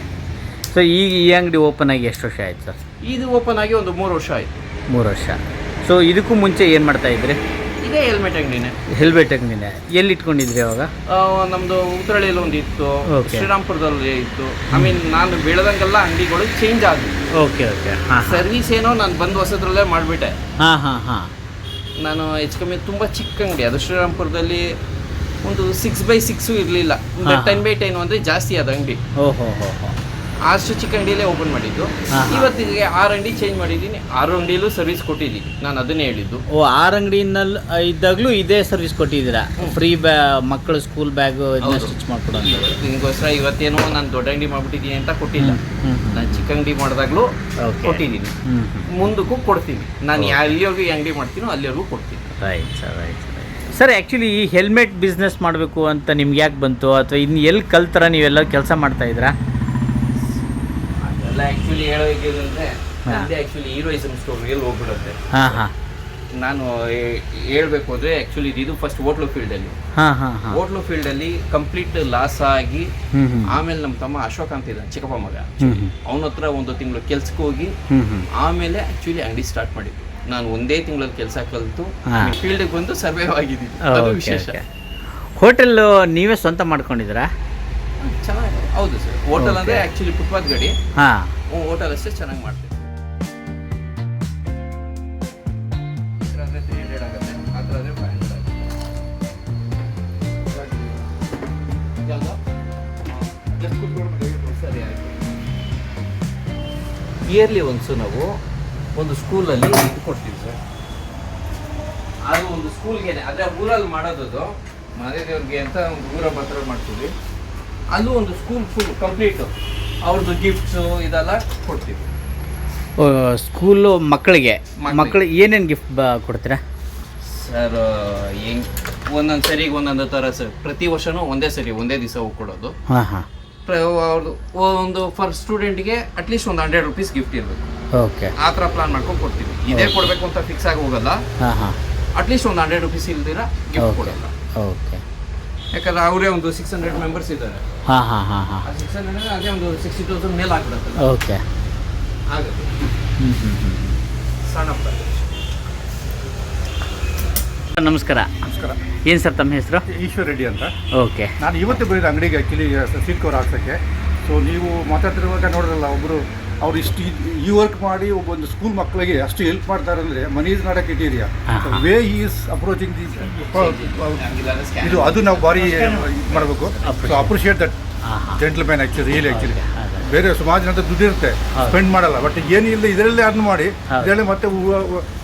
ಸೊ ಈಗ ಈ ಅಂಗಡಿ ಓಪನ್ ಆಗಿ ಎಷ್ಟು ವರ್ಷ ಆಯ್ತು ಸರ್? ಇದು ಓಪನ್ ಆಗಿ ಒಂದು 3 ವರ್ಷ ಆಯಿತು. 3 ವರ್ಷ. ಸೊ ಇದಕ್ಕೂ ಮುಂಚೆ ಏನು ಮಾಡ್ತಾ ಇದ್ರಿ? ಈಗ ಇದೇ ಹೆಲ್ಮೆಟ್ ಅಂಗಡಿನೇ. ಹೆಲ್ಮೆಟ್ ಅಂಗಡಿನೇ. ಎಲ್ಲಿ ಇಟ್ಕೊಂಡಿದ್ರಿ ಅವಾಗ? ನಮ್ಮದು ಉತ್ತರಳ್ಳಿಯಲ್ಲಿ ಒಂದು ಇತ್ತು, Okay. ಶ್ರೀರಾಮ್ಪುರದಲ್ಲಿ ಇತ್ತು. ಐ ಮೀನ್ ನಾನು ಬೆಳೆದಂಗೆಲ್ಲ ಅಂಗಡಿಗಳು ಚೇಂಜ್ ಆದವು. Okay okay. ಹಾಂ ಸರ್ವಿಸ್ ಏನೋ ನಾನು ಬಂದು ಹೊಸದ್ರಲ್ಲೇ ಮಾಡಿಬಿಟ್ಟೆ. ಹಾಂ ಹಾಂ ಹಾಂ. ನಾನು ಹೆಚ್ಚು ಕಮ್ಮಿ ತುಂಬ ಚಿಕ್ಕ ಅಂಗಡಿ ಅದು. ಶ್ರೀರಾಮ್ಪುರದಲ್ಲಿ ಒಂದು 6x6 ಇರಲಿಲ್ಲ, ಒಂದು ಹಾ, ಹಾ. 10x10 ಅಂದರೆ ಜಾಸ್ತಿ ಅದು ಅಂಗಡಿ. ಓಹೋ ಹೋ ಹೋ. ಅಷ್ಟು ಚಿಕ್ಕ ಅಂಗಡಿಯಲ್ಲೇ ಓಪನ್ ಮಾಡಿದ್ದು. ಹಾ, ಹಾ. ಇವತ್ತಿಗೆ 6 ಅಂಗಡಿ ಚೇಂಜ್ ಮಾಡಿದ್ದೀನಿ. 6 ಅಂಗಡಿಯಲ್ಲೂ ಸರ್ವಿಸ್ ಕೊಟ್ಟಿದ್ದೀನಿ, ನಾನು ಅದನ್ನೇ ಹೇಳಿದ್ದು. ಓ, 6 ಅಂಗಡಿನಲ್ಲಿ ಇದ್ದಾಗಲೂ ಇದೇ ಸರ್ವಿಸ್ ಕೊಟ್ಟಿದ್ದೀರಾ? ಫ್ರೀ ಮಕ್ಕಳು ಸ್ಕೂಲ್ ಬ್ಯಾಗು ಇದನ್ನ ಹೌದು. ಸ್ಟಿಚ್ ಮಾಡ್ಕೊಡೋ ನಿಮಗೋಸ್ಕರ ಇವತ್ತೇನೋ ನಾನು ದೊಡ್ಡ ಅಂಗಡಿ ಮಾಡಿಬಿಟ್ಟಿದ್ದೀನಿ ಅಂತ ಕೊಟ್ಟಿಲ್ಲ. ನಾನು ಚಿಕ್ಕ ಅಂಗಡಿ ಮಾಡಿದಾಗಲೂ Okay. ಕೊಟ್ಟಿದ್ದೀನಿ, ಮುಂದಕ್ಕೂ ಕೊಡ್ತೀನಿ. ನಾನು ಎಲ್ಲಿವರೆಗೂ ಈ ಅಂಗಡಿ ಮಾಡ್ತೀನೋ ಅಲ್ಲಿವರೆಗೂ ಕೊಡ್ತೀನಿ. Right sir, right sir. Actually ಈ ಹೆಲ್ಮೆಟ್ ಬಿಸ್ನೆಸ್ ಮಾಡಬೇಕು ಅಂತ ನಿಮ್ಗೆ ಯಾಕೆ ಬಂತು, ಅಥವಾ ಇನ್ನು ಎಲ್ಲಿ ಕಲ್ತರ ನೀವೆಲ್ಲ ಕೆಲಸ ಮಾಡ್ತಾಯಿದ್ರಾ? ಅದೆಲ್ಲ ಆ್ಯಕ್ಚುಲಿ ಹೇಳೋಬೇಕಂದ್ರೆ ಹಾ. ನಂದೇ ಆ್ಯಕ್ಚುಲಿ ಹೀರೋಯಿಸಮ್ ಸ್ಟೋರಿಯಲ್ಲಿ ಹೋಗ್ಬಿಡುತ್ತೆ. ಹಾಂ ಹಾಂ ನಾನು ಹೇಳ್ಬೇಕು ಅಂದರೆ ಆ್ಯಕ್ಚುಲಿ ಇದು ಫಸ್ಟ್ ಹೋಟ್ಲು ಫೀಲ್ಡಲ್ಲಿ. ಹಾಂ ಹಾಂ ಹಾಂ. ಹೋಟ್ಲು ಫೀಲ್ಡಲ್ಲಿ ಕಂಪ್ಲೀಟ್ ಲಾಸ್ ಆಗಿ ಹ್ಞೂ ಹ್ಞೂ ಆಮೇಲೆ ನಮ್ಮ ತಮ್ಮ ಅಶೋಕ್ ಅಂತ ಇದ್ದಾನೆ, ಚಿಕ್ಕಪ್ಪ ಮಗ. ಹ್ಞೂ ಹ್ಞೂ ಅವನ ಹತ್ರ 1 ತಿಂಗಳು ಕೆಲ್ಸಕ್ಕೆ ಹೋಗಿ ಹ್ಞೂ ಹ್ಞೂ. ಆಮೇಲೆ ಆ್ಯಕ್ಚುಲಿ ಅಂಗಡಿ ಸ್ಟಾರ್ಟ್ ಮಾಡಿದ್ದು. ನಾನು 1 ತಿಂಗಳಲ್ಲಿ ಕೆಲಸ ಕಲಿತು ಹಾ. ಫೀಲ್ಡಿಗೆ ಬಂದು ಸರ್ವೈವ್ ಆಗಿದ್ದೀನಿ. ಅದು ಓಕೆ ವಿಶೇಷ. ಓಕೆ. ಹೋಟೆಲ್ಲು ನೀವೇ ಸ್ವಂತ ಮಾಡ್ಕೊಂಡಿದ್ದೀರಾ? ಚೆನ್ನಾಗಿ. ಹೌದು ಸರ್. ಹೋಟೆಲ್ ಅಂದರೆ Okay. ಆ್ಯಕ್ಚುಲಿ ಫುಟ್ಪಾತ್ ಗಡಿ. ಹಾಂ. ಹೋಟೆಲ್ ಅಷ್ಟೇ ಚೆನ್ನಾಗಿ ಮಾಡ್ತೀವಿ. 300 ಆಗುತ್ತೆ, ಆ ಥರ ಆದರೆ 500 ಆಗುತ್ತೆ. ಯಾವುದು? just ಕೂತ್ಕೊಂಡು ಸರಿ ಆಯಿತು. ಇಯರ್ಲಿ ಒನ್ಸು ನಾವು ಒಂದು ಸ್ಕೂಲಲ್ಲಿ ಇದು ಕೊಡ್ತೀವಿ ಸರ್. ಅದು ಒಂದು ಸ್ಕೂಲ್ಗೆ, ಅಂದರೆ ಊರಲ್ಲಿ ಮಾಡೋದು ಮನೆ ದೇವ್ರಿಗೆ ಅಂತ ಒಂದು ಊರ ಹತ್ರ ಮಾಡ್ತೀವಿ. ಅಲ್ಲೂ ಒಂದು ಸ್ಕೂಲ್ ಫುಲ್ ಕಂಪ್ಲೀಟು ಅವ್ರದ್ದು ಗಿಫ್ಟ್ಸು ಇದೆಲ್ಲ ಕೊಡ್ತೀವಿ. ಸ್ಕೂಲು ಮಕ್ಕಳಿಗೆ ಮಕ್ಕಳಿಗೆ. ಏನೇನು ಗಿಫ್ಟ್ ಕೊಡ್ತೀರಾ ಸರ್? ಹೆಂಗೆ ಒಂದೊಂದು ಸರಿಗೆ ಒಂದೊಂದು ಥರ ಸರ್. ಪ್ರತಿ ವರ್ಷವೂ ಒಂದೇ ದಿವಸ ಹೋಗಿ ಕೊಡೋದು. ಹಾಂ ಹಾಂ. ಅವ್ರದ್ದು ಒಂದು ಫರ್ ಸ್ಟೂಡೆಂಟ್ಗೆ ಅಟ್ಲೀಸ್ಟ್ ಒಂದು 100 ರೂಪೀಸ್ ಗಿಫ್ಟ್ ಇರಬೇಕು. ಓಕೆ. ಆ ಥರ ಪ್ಲಾನ್ ಮಾಡ್ಕೊಂಡು ಕೊಡ್ತೀವಿ. ಇದೇ ಕೊಡಬೇಕು ಅಂತ ಫಿಕ್ಸ್ ಆಗಿ ಹೋಗಲ್ಲ. ಹಾಂ ಹಾಂ. ಅಟ್ಲೀಸ್ಟ್ ಒಂದು 100 ರೂಪೀಸ್ ಇಲ್ದಿರ ಗಿಫ್ಟ್ ಓಕೆ ಕೊಡಲ್ಲ. ಓಕೆ. ಯಾಕಂದ್ರೆ ಅವರೇ ಒಂದು 600 ಮೆಂಬರ್ಸ್ ಇದ್ದಾರೆ. ಹಾಂ ಹಾಂ ಹಾಂ ಹಾಂ. ಆ 600 ಅದೇ ಒಂದು 60,000 ಮೇಲೆ ಆಗ್ಬಿಡುತ್ತೆ. ಓಕೆ. ಆಗುತ್ತೆ. ಹ್ಞೂ ಹ್ಞೂ ಹ್ಞೂ. ಸಣ್ಣ ಪ್ರದೇಶ. ನಮಸ್ಕಾರ. ನಮಸ್ಕಾರ. ಏನು ಸರ್ ತಮ್ಮ ಹೆಸರು? ಈಶ್ವರ್ ರೆಡ್ಡಿ ಅಂತ. ಓಕೆ. ನಾನು ಇವತ್ತು ಬಂದಿದ್ದೆ ಅಂಗಡಿಗೆ ಆ್ಯಕ್ಚುಲಿ ಸೀಟ್ ಕವರ್ ಹಾಕ್ಸೋಕ್ಕೆ. ಸೊ ನೀವು ಮಾತಾಡ್ತಿರುವಾಗ ನೋಡಿದ್ರಲ್ಲ, ಒಬ್ಬರು ಅವ್ರು ಇಷ್ಟು ಈ ವರ್ಕ್ ಮಾಡಿ ಒಂದು ಸ್ಕೂಲ್ ಮಕ್ಕಳಿಗೆ ಅಷ್ಟು ಹೆಲ್ಪ್ ಮಾಡ್ತಾರೆ ಅಂದರೆ money is not a criteria. Way is approaching the ಇದು ಅದು ನಾವು ಭಾರಿ ಮಾಡಬೇಕು. So appreciate that gentleman actually. ಬೇರೆ ಸುಮಾರು ಜನ ದುಡ್ಡಿರುತ್ತೆ, ಸ್ಪೆಂಡ್ ಮಾಡಲ್ಲ. ಬಟ್ ಏನಿಲ್ಲ, ಇದರಲ್ಲೇ ಅರ್ನ್ ಮಾಡಿ ಇದರಲ್ಲೇ ಮತ್ತೆ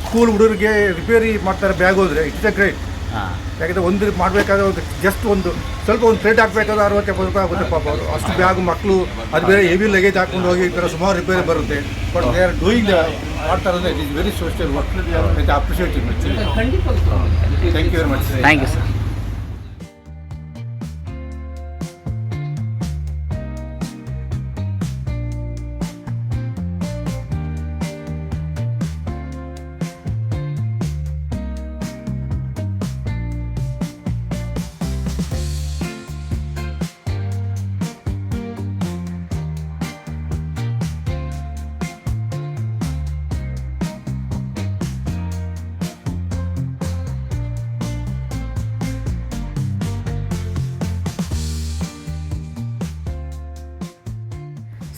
ಸ್ಕೂಲ್ ಹುಡುಗರಿಗೆ ರಿಪೇರಿ ಮಾಡ್ತಾರೆ ಬ್ಯಾಗ್ ಹೋದರೆ ಇಟ್ಸ್ ಅ ಗ್ರೇಟ್. ಹಾಂ. ಯಾಕಂದರೆ ಒಂದು ಮಾಡಬೇಕಾದ್ರೆ ಒಂದು ಜಸ್ಟ್ ಒಂದು ಸ್ವಲ್ಪ ಒಂದು ಪ್ಲೇಟ್ ಹಾಕಬೇಕಾದ್ರೆ 60-70 ರೂಪಾಯಿ ಆಗುತ್ತೆ ಪಾಪ. ಅವರು ಅಷ್ಟು ಬ್ಯಾಗು ಮಕ್ಕಳು ಅದು ಬೇರೆ ಹೆವಿ ಲಗೇಜ್ ಹಾಕೊಂಡು ಹೋಗಿ ಈ ಥರ ಸುಮಾರು ರಿಪೇರಿ ಬರುತ್ತೆ. ಬಟ್ ದೇ ಆರ್ ಡೂಯಿಂಗ್ ಮಾಡ್ತಾರೆ ಅಂದರೆ it is very social work. I appreciate it. ಖಂಡಿತ. Thank you very much. Thank you sir.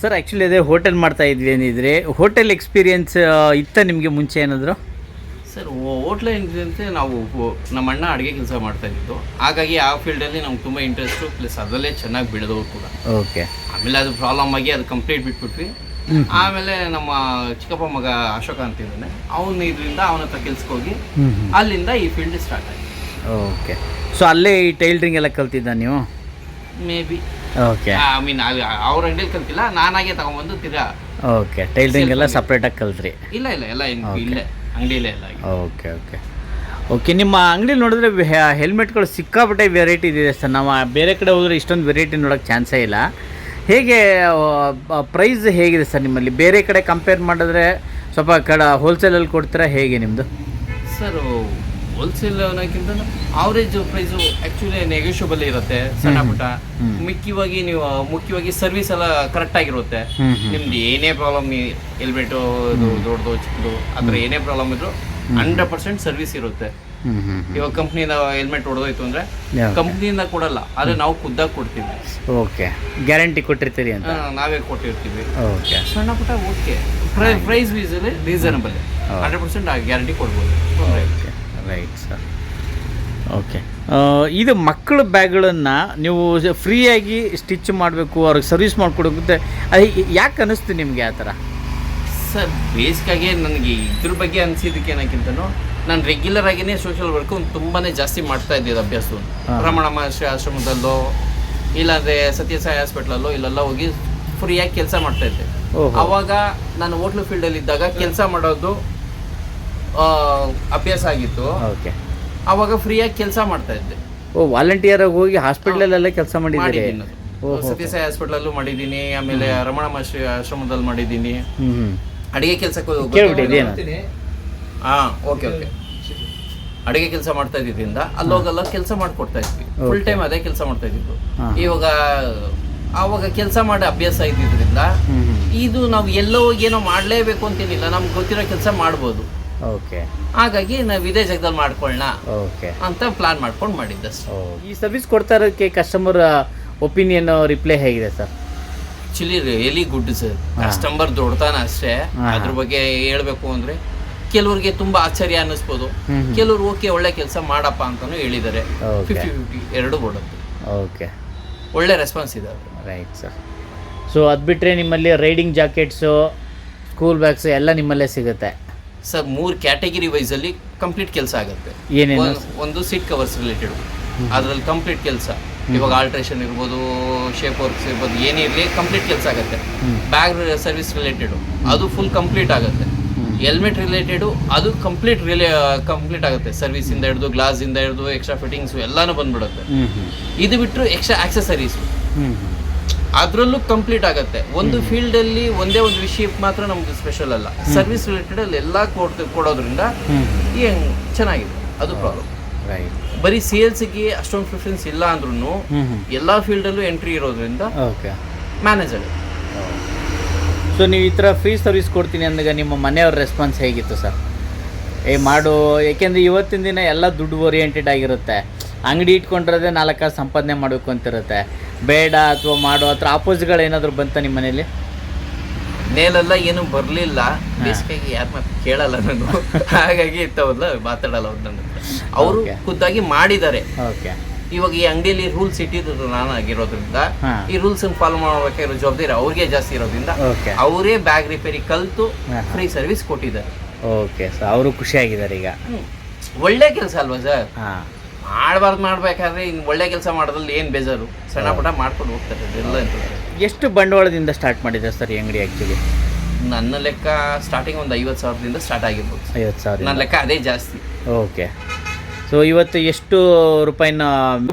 Sir actually ಅದೇ ಹೋಟೆಲ್ ಮಾಡ್ತಾ ಇದ್ವಿ ಏನಿದ್ರೆ, ಹೋಟೆಲ್ ಎಕ್ಸ್ಪೀರಿಯನ್ಸ್ ಇತ್ತ ನಿಮಗೆ ಮುಂಚೆ ಏನಾದರೂ? ಸರ್ ಹೋಟ್ಲ್ ಏನಿದೆ, ನಾವು ನಮ್ಮ ಅಣ್ಣ ಅಡುಗೆ ಕೆಲಸ ಮಾಡ್ತಾ ಇದ್ದು, ಹಾಗಾಗಿ ಆ ಫೀಲ್ಡಲ್ಲಿ ನಮ್ಗೆ ತುಂಬ ಇಂಟ್ರೆಸ್ಟು, ಪ್ಲಸ್ ಅದರಲ್ಲೇ ಚೆನ್ನಾಗಿ ಬೆಳೆದವರು ಕೂಡ. ಓಕೆ. ಆಮೇಲೆ ಅದು ಪ್ರಾಬ್ಲಮ್ ಆಗಿ ಅದು ಕಂಪ್ಲೀಟ್ ಬಿಟ್ಬಿಟ್ವಿ. ಆಮೇಲೆ ನಮ್ಮ ಚಿಕ್ಕಪ್ಪ ಮಗ ಅಶೋಕ ಅಂತ ಇದ್ದಾನೆ, ಇದರಿಂದ ಅವನ ಹತ್ರ ಕೆಲ್ಸಕ್ಕೆ ಹೋಗಿ ಅಲ್ಲಿಂದ ಈ ಫೀಲ್ಡ್ ಸ್ಟಾರ್ಟ್ ಆಗಿದೆ. ಓಕೆ. ಸೊ ಅಲ್ಲೇ ಈ ಟೈಲರಿಂಗ್ ಎಲ್ಲ ಕಲ್ತಿದ್ದ ನೀವು? May be. Okay. I mean ಅವ್ರ ಅಂಗಡಿಯಲ್ಲಿ ಕಲ್ತಿಲ್ಲ, ನಾನಾಗೆ ತಗೊಂಡ್ಬಂದು ತಿರ್ಗಾ. ಓಕೆ. ಟೈಲರಿಂಗ್ ಎಲ್ಲ ಸಪ್ರೇಟಾಗಿ ಕಲ್ತ್ರಿ? ಇಲ್ಲ ಎಲ್ಲ ಇಲ್ಲೇ ಅಂಗಡಿಯಲ್ಲೇ ಎಲ್ಲ. Okay okay okay. ನಿಮ್ಮ ಅಂಗಡಿ ನೋಡಿದ್ರೆ ಹೆಲ್ಮೆಟ್ಗಳು ಸಿಕ್ಕಾಪಟ್ಟೆ ವೆರೈಟಿ ಇದೆ ಸರ್. ನಾವು ಬೇರೆ ಕಡೆ ಹೋದರೆ ಇಷ್ಟೊಂದು ವೆರೈಟಿ ನೋಡೋಕ್ಕೆ ಚಾನ್ಸೇ ಇಲ್ಲ. ಹೇಗೆ ಪ್ರೈಸ್ ಹೇಗಿದೆ ಸರ್ ನಿಮ್ಮಲ್ಲಿ? ಬೇರೆ ಕಡೆ ಕಂಪೇರ್ ಮಾಡಿದ್ರೆ ಸ್ವಲ್ಪ ಹೋಲ್ಸೇಲಲ್ಲಿ ಕೊಡ್ತೀರಾ ಹೇಗೆ ನಿಮ್ಮದು? ಸರ್ ಹೋಲ್ಸೇಲ್ ಅನ್ನೋಕ್ಕಿಂತ ಆವ್ರೇಜ್ ಪ್ರೈಸು ಆ್ಯಕ್ಚುಲಿ ನೆಗೋಷಿಯಬಲ್ ಇರುತ್ತೆ, ಸಣ್ಣ ಪುಟ್ಟ. ಮುಖ್ಯವಾಗಿ ಸರ್ವಿಸ್ ಎಲ್ಲ ಕರೆಕ್ಟಾಗಿರುತ್ತೆ. ನಿಮ್ದು ಏನೇ ಪ್ರಾಬ್ಲಮ್, ಹೆಲ್ಮೆಟು ಇದು ದೊಡ್ಡದು ಚಿಕ್ಕದು ಆ ಥರ ಏನೇ ಪ್ರಾಬ್ಲಮ್ ಇದ್ದರೂ 100% ಸರ್ವಿಸ್ ಇರುತ್ತೆ. ಇವಾಗ ಕಂಪ್ನಿಯಿಂದ ಹೆಲ್ಮೆಟ್ ಹೊಡೆದೋಯ್ತು ಅಂದರೆ Yeah. ಕಂಪ್ನಿಯಿಂದ ಕೊಡಲ್ಲ, ಆದರೆ ನಾವು ಖುದ್ದಾಗಿ ಕೊಡ್ತೀವಿ. ಓಕೆ, ಗ್ಯಾರಂಟಿ ಕೊಟ್ಟಿರ್ತೀರಿ ಅಂತ. ನಾವೇ ಕೊಟ್ಟಿರ್ತೀವಿ. ಓಕೆ, ಸಣ್ಣ ಪುಟ್ಟ ಓಕೆ, ಪ್ರೈಸ್ ವೀಸಲ್ಲಿ ರೀಸನಬಲ್, 100% ಗ್ಯಾರಂಟಿ ಕೊಡ್ಬೋದು. Okay, right sir. ಓಕೆ, ಇದು ಮಕ್ಕಳ ಬ್ಯಾಗ್ಗಳನ್ನು ನೀವು ಫ್ರೀಯಾಗಿ ಸ್ಟಿಚ್ ಮಾಡಬೇಕು, ಅವ್ರಿಗೆ ಸರ್ವಿಸ್ ಮಾಡಿಕೊಡೋಗುತ್ತೆ, ಅದು ಯಾಕೆ ಅನ್ನಿಸ್ತು ನಿಮಗೆ ಆ ಥರ? ಸರ್ ಬೇಸಿಕಾಗಿ ನನಗೆ ಇದ್ರ ಬಗ್ಗೆ ಅನಿಸಿದ್ದಕ್ಕೆ ಏನಕ್ಕಿಂತನೂ ನಾನು ರೆಗ್ಯುಲರ್ ಆಗಿನೇ ಸೋಷಿಯಲ್ ವರ್ಕ್ ತುಂಬಾ ಜಾಸ್ತಿ ಮಾಡ್ತಾ ಇದ್ದಿದ್ದು ಅಭ್ಯಾಸವನ್ನು. ರಮಣ ಮಹರ್ಷಿ ಆಶ್ರಮದಲ್ಲೋ ಇಲ್ಲಾಂದರೆ ಸತ್ಯಸಾಯಿ ಹಾಸ್ಪಿಟ್ಲಲ್ಲೋ ಇಲ್ಲೆಲ್ಲ ಹೋಗಿ ಫ್ರೀಯಾಗಿ ಕೆಲಸ ಮಾಡ್ತಾ ಇದ್ದೆ. ಆವಾಗ ನಾನು ಹೋಟ್ಲು ಫೀಲ್ಡಲ್ಲಿ ಇದ್ದಾಗ ಕೆಲಸ ಮಾಡೋದು ಅಭ್ಯಾಸ ಆಗಿತ್ತು. ಓಕೆ, ಆವಾಗ ಫ್ರೀಯಾಗಿ ಕೆಲಸ ಮಾಡ್ತಾ ಇದ್ದೆ. ವಾಲಂಟಿಯರ್ ಆಗಿ ಹೋಗಿ ಹಾಸ್ಪಿಟ್ಲಲ್ಲೆಲ್ಲ ಕೆಲಸ ಮಾಡಿದ್ದೀರಿ? ಸತ್ಯಸಾಯಿ ಹಾಸ್ಪಿಟ್ಲಲ್ಲೂ ಮಾಡಿದ್ದೀನಿ, ಆಮೇಲೆ ರಮಣ ಮಹರ್ಷಿ ಆಶ್ರಮದಲ್ಲಿ ಮಾಡಿದ್ದೀನಿ. ಹ್ಞೂ, ಅಡಿಗೆ ಕೆಲಸಕ್ಕೆ ಓಕೆ ಅಡಿಗೆ ಕೆಲಸ ಮಾಡ್ತಾ ಇದ್ದಿದ್ದರಿಂದ ಅಲ್ಲೋಗಲ್ಲ ಕೆಲಸ ಮಾಡಿಕೊಡ್ತಾ ಇದ್ವಿ. ಫುಲ್ ಟೈಮ್ ಅದೇ ಕೆಲಸ ಮಾಡ್ತಾ ಇದ್ದಿದ್ದು. ಇವಾಗ ಆವಾಗ ಕೆಲಸ ಮಾಡಿ ಅಭ್ಯಾಸ ಇದ್ದಿದ್ರಿಂದ ಇದು ನಾವು ಎಲ್ಲೋ ಏನೋ ಮಾಡಲೇಬೇಕು ಅಂತೇನಿಲ್ಲ, ನಮ್ಗೆ ಗೊತ್ತಿರೋ ಕೆಲಸ ಮಾಡ್ಬೋದು. ಓಕೆ, ಹಾಗಾಗಿ ನಾವು ಇದೇ ಜಾಗದಲ್ಲಿ ಮಾಡ್ಕೊಳ್ಳೋಣ ಓಕೆ ಅಂತ ಪ್ಲಾನ್ ಮಾಡ್ಕೊಂಡು ಮಾಡಿದ್ದಷ್ಟು. ಈ ಸರ್ವಿಸ್ ಕೊಡ್ತಾ ಇರೋಕ್ಕೆ ಕಸ್ಟಮರ್ ಒಪಿನಿಯನ್ ರಿಪ್ಲೈ ಹೇಗಿದೆ sir? Actually really good sir. Customer ದೊಡ್ತಾನ ಅಷ್ಟೇ. ಅದ್ರ ಬಗ್ಗೆ ಹೇಳ್ಬೇಕು ಅಂದ್ರೆ ಕೆಲವ್ರಿಗೆ ತುಂಬಾ ಆಶ್ಚರ್ಯ ಅನ್ನಿಸ್ಬೋದು, ಕೆಲವ್ರು ಓಕೆ ಒಳ್ಳೆ ಕೆಲಸ ಮಾಡಪ್ಪ ಅಂತಾನು ಹೇಳಿದ್ದಾರೆ. 50-50 ಎರಡು ಕೊಡುತ್ತೆ. ಓಕೆ, ಒಳ್ಳೆ ರೆಸ್ಪಾನ್ಸ್ ಇದೆ. Right sir. ಸೊ ಅದು ಬಿಟ್ಟರೆ ನಿಮ್ಮಲ್ಲಿ ರೈಡಿಂಗ್ ಜಾಕೆಟ್ಸು, ಸ್ಕೂಲ್ ಬ್ಯಾಗ್ಸು ಎಲ್ಲ ನಿಮ್ಮಲ್ಲೇ ಸಿಗುತ್ತೆ ಸರ್. 3 ಕ್ಯಾಟಗಿರಿ ವೈಸಲ್ಲಿ ಕಂಪ್ಲೀಟ್ ಕೆಲಸ ಆಗುತ್ತೆ. ಏನೇನು? ಒಂದು ಸೀಟ್ ಕವರ್ಸ್ ರಿಲೇಟೆಡ್, ಅದರಲ್ಲಿ ಕಂಪ್ಲೀಟ್ ಕೆಲಸ. ಇವಾಗ ಆಲ್ಟ್ರೇಷನ್ ಇರ್ಬೋದು, ಶೇಪ್ ವರ್ಕ್ಸ್ ಇರ್ಬೋದು, ಏನೇ ಇರಲಿ ಕಂಪ್ಲೀಟ್ ಕೆಲಸ ಆಗುತ್ತೆ. ಬ್ಯಾಗ್ ಸರ್ವಿಸ್ ರಿಲೇಟೆಡು ಅದು ಫುಲ್ ಕಂಪ್ಲೀಟ್ ಆಗುತ್ತೆ. ಹೆಲ್ಮೆಟ್ ರಿಲೇಟೆಡು ಅದು ಕಂಪ್ಲೀಟ್ ಆಗುತ್ತೆ. ಸರ್ವಿಸಿಂದ ಹಿಡಿದು, ಗ್ಲಾಸಿಂದ ಹಿಡಿದು, ಎಕ್ಸ್ಟ್ರಾ ಫಿಟ್ಟಿಂಗ್ಸು ಎಲ್ಲನೂ ಬಂದ್ಬಿಡುತ್ತೆ. ಇದು ಬಿಟ್ಟರು ಎಕ್ಸ್ಟ್ರಾ ಆಕ್ಸೆಸರೀಸು ಅದರಲ್ಲೂ ಕಂಪ್ಲೀಟ್ ಆಗುತ್ತೆ. ಒಂದು ಫೀಲ್ಡಲ್ಲಿ ಒಂದೇ ಒಂದು ವಿಷಯಕ್ಕೆ ಮಾತ್ರ ನಮ್ಗೆ ಸ್ಪೆಷಲ್ ಅಲ್ಲ, ಸರ್ವಿಸ್ ರಿಲೇಟೆಡ್ ಅಲ್ಲಿ ಎಲ್ಲ ಕೊಡೋದ್ರಿಂದ ಏನು ಚೆನ್ನಾಗಿದೆ. ಅದು ಪ್ರಾಬ್ಲಮ್. ಬರೀ ಸೇಲ್ಸ್ಗೆ ಅಷ್ಟೊಂದು ಪ್ರಿಫರೆನ್ಸ್ ಇಲ್ಲ ಅಂದ್ರೂ ಎಲ್ಲ ಫೀಲ್ಡಲ್ಲೂ ಎಂಟ್ರಿ ಇರೋದ್ರಿಂದ ಮ್ಯಾನೇಜ್ ಆಗುತ್ತೆ. ಸೊ ನೀವು ಈ ಥರ ಫ್ರೀ ಸರ್ವಿಸ್ ಕೊಡ್ತೀನಿ ಅಂದಾಗ ನಿಮ್ಮ ಮನೆಯವ್ರ ರೆಸ್ಪಾನ್ಸ್ ಹೇಗಿತ್ತು ಸರ್? ಮಾಡು, ಏಕೆಂದರೆ ಇವತ್ತಿನ ದಿನ ಎಲ್ಲ ದುಡ್ಡು ಓರಿಯೆಂಟೆಡ್ ಆಗಿರುತ್ತೆ. ಅಂಗಡಿ ಇಟ್ಕೊಂಡಿರೋದೇ 4 ಕಾಸು ಸಂಪಾದನೆ ಮಾಡಬೇಕು ಅಂತಿರುತ್ತೆ. ಬೇಡ ಅಥವಾ ಮಾಡೋ ಹತ್ರ ಆಪೋಸಿಟ್ಗಳು ಏನಾದರೂ ಬಂತ ನಿಮ್ಮ ಮನೇಲಿ? ಮೇಲೆಲ್ಲ ಏನು ಬರಲಿಲ್ಲ. ಬೇಸಿಗೆಗೆ ಯಾರ ಮಾತು ಕೇಳಲ್ಲ ನಾನು, ಹಾಗಾಗಿ ಇತ್ತವಲ್ಲ ಮಾತಾಡಲ್ಲ ಅವ್ರು ನನ್ನ ಹತ್ರ. ಅವರು ಖುದ್ದಾಗಿ ಮಾಡಿದ್ದಾರೆ. ಓಕೆ, ಇವಾಗ ಈ ಅಂಗಡಿಯಲ್ಲಿ ರೂಲ್ಸ್ ಇಟ್ಟಿದ್ರು ನಾನು ಆಗಿರೋದ್ರಿಂದ ಈ ರೂಲ್ಸ್ ಫಾಲೋ ಮಾಡಬೇಕಾಗಿರೋ ಜವಾಬ್ದಾರಿ ಅವ್ರಿಗೆ ಜಾಸ್ತಿ ಇರೋದ್ರಿಂದ ಅವರೇ ಬ್ಯಾಗ್ ರಿಪೇರಿ ಕಲ್ತು ಫ್ರೀ ಸರ್ವಿಸ್ ಕೊಟ್ಟಿದ್ದಾರೆ. ಓಕೆ, ಸೊ ಅವರು ಖುಷಿಯಾಗಿದ್ದಾರೆ ಈಗ. ಒಳ್ಳೆ ಕೆಲಸ ಅಲ್ವಾ ಸರ್? ಮಾಡ್ಬೇಕಾದ್ರೆ ಇನ್ನು ಒಳ್ಳೆ ಕೆಲಸ ಮಾಡೋದ್ರಲ್ಲಿ ಏನು ಬೇಜಾರು? ಸಣ್ಣ ಪುಟ್ಟ ಮಾಡ್ಕೊಂಡು ಹೋಗ್ತಾರೆ ಎಲ್ಲ. ಎಷ್ಟು ಬಂಡವಾಳದಿಂದ ಸ್ಟಾರ್ಟ್ ಮಾಡಿದ್ದಾರೆ ಸರ್ ಈ ಅಂಗಡಿ? ಆ್ಯಕ್ಚುಲಿ ನನ್ನ ಲೆಕ್ಕ ಸ್ಟಾರ್ಟಿಂಗ್ ಒಂದು 50,000ದಿಂದ ಸ್ಟಾರ್ಟ್ ಆಗಿರ್ಬೋದು. 50,000 ನನ್ನ ಲೆಕ್ಕ ಅದೇ ಜಾಸ್ತಿ. ಓಕೆ, ಸೊ ಇವತ್ತು ಎಷ್ಟು ರೂಪಾಯಿನ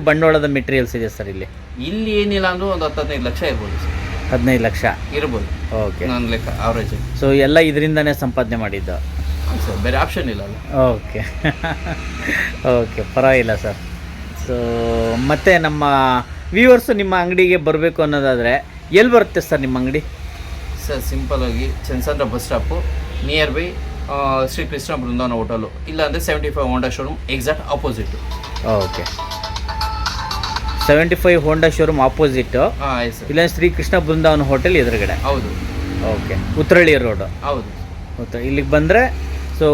ಬಂಡವಾಳದ ಮೆಟೀರಿಯಲ್ಸ್ ಇದೆ ಸರ್ ಇಲ್ಲಿ? ಇಲ್ಲಿ ಏನಿಲ್ಲ ಅಂದ್ರೂ ಒಂದು 10-15 ಲಕ್ಷ ಇರ್ಬೋದು ಸರ್. 15 ಲಕ್ಷ ಇರ್ಬೋದು. ಓಕೆ, ನನ್ನ ಲೆಕ್ಕ ಅವರೇಜ್. ಸೊ ಎಲ್ಲ ಇದರಿಂದನೇ ಸಂಪಾದನೆ ಮಾಡಿದ್ದು ಸರ್, ಬೇರೆ ಆಪ್ಷನ್ ಇಲ್ಲ ಅಲ್ಲ. ಓಕೆ ಓಕೆ, ಪರವಾಗಿಲ್ಲ ಸರ್. ಸೊ ಮತ್ತು ನಮ್ಮ ವ್ಯೂವರ್ಸು ನಿಮ್ಮ ಅಂಗಡಿಗೆ ಬರಬೇಕು ಅನ್ನೋದಾದರೆ ಎಲ್ಲಿ ಬರುತ್ತೆ ಸರ್ ನಿಮ್ಮ ಅಂಗಡಿ? ಸರ್ ಸಿಂಪಲ್ ಆಗಿ Channasandra bus stop near by Shri Krishna Brindavan hotel, ಇಲ್ಲಾಂದರೆ 75 ಹೋಂಡಾ ಶೋರೂಮ್ ಎಕ್ಸಾಕ್ಟ್ ಆಪೋಸಿಟ್. ಓಕೆ, 75 ಹೋಂಡಾ ಶೋರೂಮ್ ಆಪೋಸಿಟ್ಟು, ಇಲ್ಲ ಶ್ರೀ ಕೃಷ್ಣ ಬೃಂದಾವನ ಹೋಟೆಲ್ ಎದುರುಗಡೆ. ಹೌದು. Okay, Uttarahalli road. ಹೌದು. ಇಲ್ಲಿಗೆ ಬಂದರೆ ಸೊ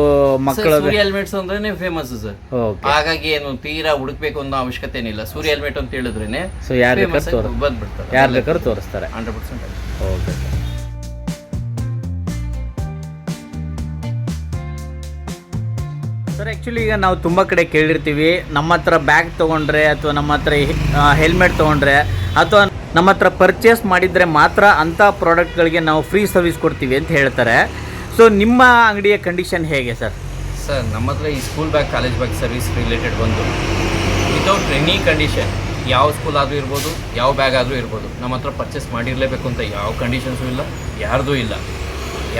ಮಕ್ಕಳು ಸೂರ್ಯ ಹೆಲ್ಮೆಟ್ಸ್ ಅಂದ್ರೆ ಫೇಮಸ್ ಸರ್. ಹಾಗಾಗಿ ಏನು ತೀರಾ ಹುಡುಕ್ಬೇಕು ಅನ್ನೋ ಅವಶ್ಯಕತೆ ಏನಿಲ್ಲ. ಸೂರ್ಯ ಹೆಲ್ಮೆಟ್ ಅಂತ ಹೇಳಿದ್ರೇನೆ ಸೊ ಯಾರು ಬೇಕಾದ್ರೂ ಬಂದ್ಬಿಡ್ತಾರೆ, ಯಾರು ಬೇಕಾದ್ರೂ ತೋರಿಸ್ತಾರೆ. 100%. Okay sir. ಆ್ಯಕ್ಚುಲಿ ಈಗ ನಾವು ತುಂಬ ಕಡೆ ಕೇಳಿರ್ತೀವಿ, ನಮ್ಮ ಹತ್ರ ಬ್ಯಾಗ್ ತೊಗೊಂಡ್ರೆ ಅಥವಾ ನಮ್ಮ ಹತ್ರ ಹೆಲ್ಮೆಟ್ ತೊಗೊಂಡ್ರೆ ಅಥವಾ ನಮ್ಮ ಹತ್ರ ಪರ್ಚೇಸ್ ಮಾಡಿದರೆ ಮಾತ್ರ ಅಂಥ ಪ್ರಾಡಕ್ಟ್ಗಳಿಗೆ ನಾವು ಫ್ರೀ ಸರ್ವಿಸ್ ಕೊಡ್ತೀವಿ ಅಂತ ಹೇಳ್ತಾರೆ. ಸೊ ನಿಮ್ಮ ಅಂಗಡಿಯ ಕಂಡೀಷನ್ ಹೇಗೆ ಸರ್? ಸರ್ ನಮ್ಮ ಹತ್ರ ಈ school bag, college bag service related ಬಂದು ವಿತೌಟ್ ಎನಿ ಕಂಡೀಷನ್, ಯಾವ ಸ್ಕೂಲ್ ಆದರೂ ಇರ್ಬೋದು, ಯಾವ ಬ್ಯಾಗ್ ಆದರೂ ಇರ್ಬೋದು, ನಮ್ಮ ಹತ್ರ ಪರ್ಚೇಸ್ ಮಾಡಿರಲೇಬೇಕು ಅಂತ ಯಾವ ಕಂಡೀಷನ್ಸು ಇಲ್ಲ, ಯಾರ್ದೂ ಇಲ್ಲ.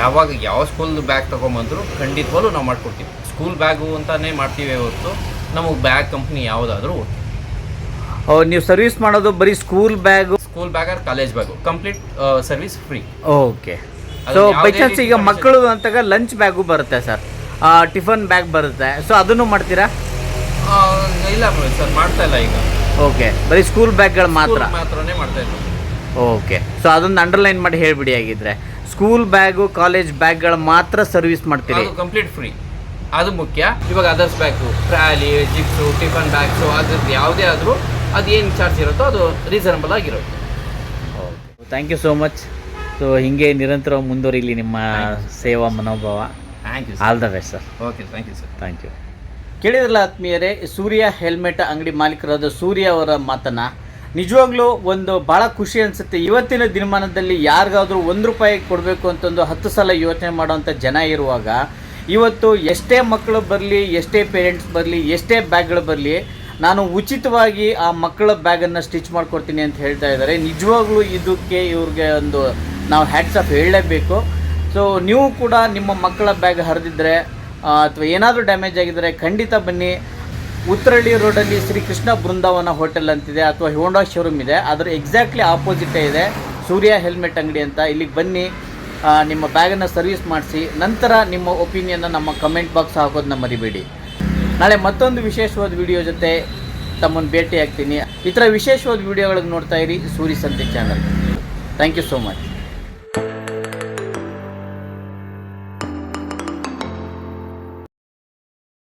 ಯಾವಾಗ ಯಾವ ಸ್ಕೂಲ್ ಬ್ಯಾಗ್ ತೊಗೊಂಬಂದ್ರು ಖಂಡಿತವಾಗ್ಲೂ ನಾವು ಮಾಡಿಕೊಡ್ತೀವಿ. ಸ್ಕೂಲ್ ಬ್ಯಾಗು ಅಂತಲೇ ಮಾಡ್ತೀವಿ ಹೊರತು ನಮಗೆ ಬ್ಯಾಗ್ ಕಂಪ್ನಿ ಯಾವುದಾದ್ರೂ ಓಕೆ. ನೀವು ಸರ್ವಿಸ್ ಮಾಡೋದು ಬರೀ school bag or college bag complete service free. Okay. So by chance ಈಗ ಮಕ್ಕಳು ಅಂತಾಗ ಲಂಚ್ ಬ್ಯಾಗು ಬರುತ್ತೆ ಸರ್, ಟಿಫನ್ ಬ್ಯಾಗ್ ಬರುತ್ತೆ, ಸೊ ಅದನ್ನು ಮಾಡ್ತೀರಾ? ಇಲ್ಲ ಸರ್, ಮಾಡ್ತಾ ಇಲ್ಲ ಈಗ. ಓಕೆ, ಬರೀ ಸ್ಕೂಲ್ ಬ್ಯಾಗ್ಗಳು ಮಾತ್ರ. ಮಾತ್ರನೇ ಮಾಡ್ತಾ ಇದ್ರು. ಓಕೆ, ಸೊ ಅದೊಂದು ಅಂಡರ್ಲೈನ್ ಮಾಡಿ ಹೇಳ್ಬಿಡಿ ಆಗಿದ್ರೆ. ಸ್ಕೂಲ್ ಬ್ಯಾಗು ಕಾಲೇಜ್ ಬ್ಯಾಗ್ಗಳು ಮಾತ್ರ ಸರ್ವಿಸ್ ಮಾಡ್ತೀರಿ? ಅದು ಕಂಪ್ಲೀಟ್ ಫ್ರೀ, ಅದು ಮುಖ್ಯ. ಇವಾಗ others bag, trolley, zips, tiffin bags, ಅದ್ರದ್ದು ಯಾವುದೇ ಆದರೂ ಅದು ಏನು ಚಾರ್ಜ್ ಇರುತ್ತೋ ಅದು ರೀಸನಬಲ್ ಆಗಿರುತ್ತೆ. Okay, thank you so much. So ಹೀಗೆ ನಿರಂತರ ಮುಂದುವರಿಲಿ ನಿಮ್ಮ ಸೇವಾ ಮನೋಭಾವ. Thank you. All the best sir. Okay, thank you sir. Thank you. ಕೇಳಿದ್ರಲ್ಲ ಆತ್ಮೀಯರೇ, ಸೂರ್ಯ ಹೆಲ್ಮೆಟ್ ಅಂಗಡಿ ಮಾಲೀಕರಾದ ಸೂರ್ಯ ಅವರ ಮಾತನ್ನು. ನಿಜವಾಗ್ಲೂ ಒಂದು ಭಾಳ ಖುಷಿ ಅನಿಸುತ್ತೆ. ಇವತ್ತಿನ ದಿನಮಾನದಲ್ಲಿ ಯಾರಿಗಾದ್ರೂ ₹1 ಕೊಡಬೇಕು ಅಂತಂದು 10 ಸಲ ಯೋಚನೆ ಮಾಡೋವಂಥ ಜನ ಇರುವಾಗ, ಇವತ್ತು ಎಷ್ಟೇ ಮಕ್ಕಳು ಬರಲಿ, ಎಷ್ಟೇ ಪೇರೆಂಟ್ಸ್ ಬರಲಿ, ಎಷ್ಟೇ ಬ್ಯಾಗ್ಗಳು ಬರಲಿ, ನಾನು ಉಚಿತವಾಗಿ ಆ ಮಕ್ಕಳ ಬ್ಯಾಗನ್ನು ಸ್ಟಿಚ್ ಮಾಡಿಕೊಡ್ತೀನಿ ಅಂತ ಹೇಳ್ತಾ ಇದ್ದಾರೆ. ನಿಜವಾಗ್ಲೂ ಇದಕ್ಕೆ ಇವ್ರಿಗೆ ಒಂದು ನಾವು ಹ್ಯಾಟ್ಸ್ ಆಫ್ ಹೇಳಲೇಬೇಕು. ಸೊ ನೀವು ಕೂಡ ನಿಮ್ಮ ಮಕ್ಕಳ ಬ್ಯಾಗ್ ಹರಿದಿದ್ರೆ ಅಥವಾ ಏನಾದರೂ ಡ್ಯಾಮೇಜ್ ಆಗಿದ್ದರೆ ಖಂಡಿತ ಬನ್ನಿ. ಉತ್ತರಹಳ್ಳಿ ರೋಡಲ್ಲಿ ಶ್ರೀ ಕೃಷ್ಣ ಬೃಂದಾವನ ಹೋಟೆಲ್ ಅಂತಿದೆ, ಅಥವಾ ಹೋಂಡಾ ಶೋರೂಮ್ ಇದೆ, ಅದರ ಎಕ್ಸಾಕ್ಟ್ಲಿ ಆಪೋಸಿಟೇ ಇದೆ ಸೂರ್ಯ ಹೆಲ್ಮೆಟ್ ಅಂಗಡಿ ಅಂತ. ಇಲ್ಲಿಗೆ ಬನ್ನಿ, ನಿಮ್ಮ ಬ್ಯಾಗನ್ನು ಸರ್ವಿಸ್ ಮಾಡಿಸಿ, ನಂತರ ನಿಮ್ಮ ಒಪಿನಿಯನ್ನ ನಮ್ಮ ಕಮೆಂಟ್ ಬಾಕ್ಸ್ ಹಾಕೋದನ್ನ ಮರಿಬೇಡಿ. ನಾಳೆ ಮತ್ತೊಂದು ವಿಶೇಷವಾದ ವಿಡಿಯೋ ಜೊತೆ ತಮ್ಮನ್ನು ಭೇಟಿ ಆಗ್ತೀನಿ. ಈ ಥರ ವಿಶೇಷವಾದ ವಿಡಿಯೋಗಳಿಗೆ ನೋಡ್ತಾ ಇರಿ Suri Santhe channel. Thank you so much.